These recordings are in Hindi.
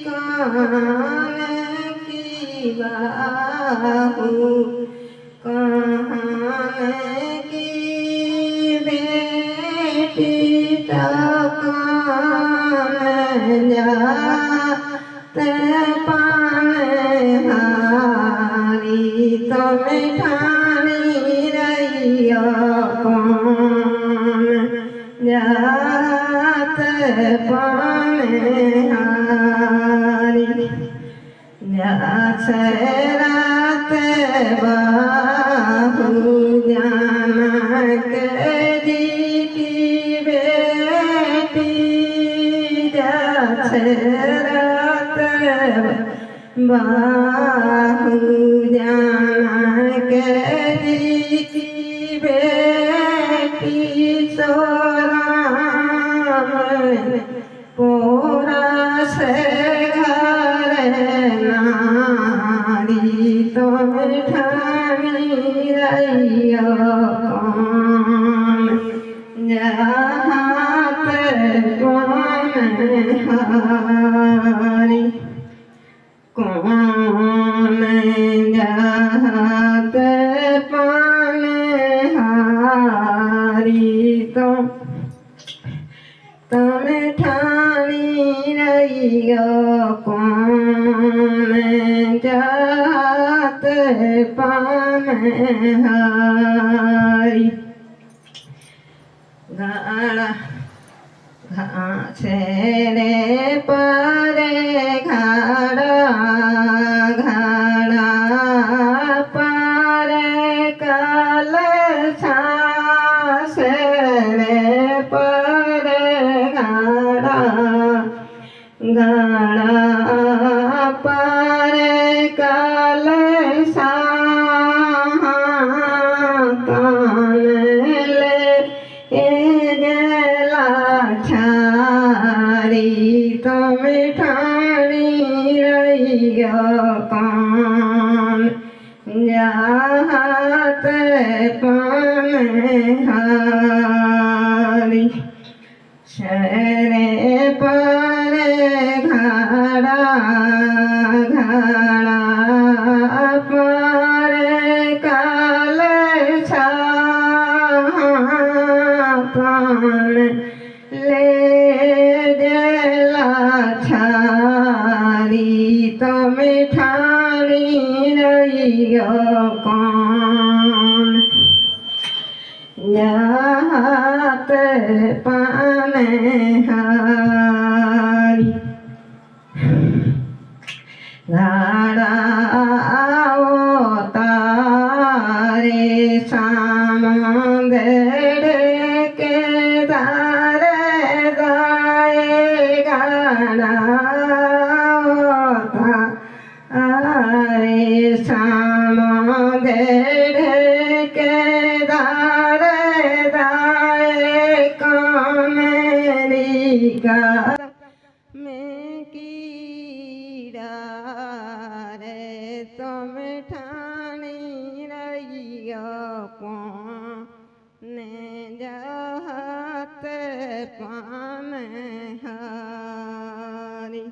कान की बाहू कान की बेटी तो कान जाते पान हारी तो मिठानी रैया कौन जात पान हारी जात रात बाहू जानक जी की बेटी जात रात बाहू जानक जी की बेटी सोराम पोरा से घर नारी तो मिठानी रैया कौन जात पान हारी कौन जात पान हारी तो मिठानी रैया कौन जात पान हारी गाड़ा घासेरे पारे घाड़ा घाड़ा पारे काल सासरे पारे घाड़ा घाड़ा पारे काल कान ले छारी तो मिठानी रैया कौन जात पान हारी शरे पर घाड़ा घाड़ा पर काल कान ले जला छारी तो मिठानी रैया कौन जात पान हारी घाड़ा तारे सामंदर के दारे दाए घाड़ा तारे सामंदर के दारे दाए कामेरी का में कीड़ा रे तो मिठानी रैया कौन जात पान हारी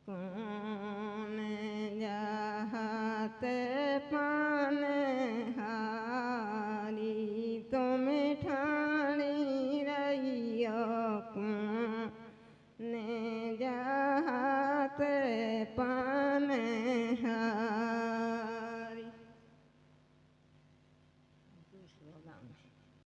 कौन जात पान हारी तो मिठानी रैया कौन जात पान हारी।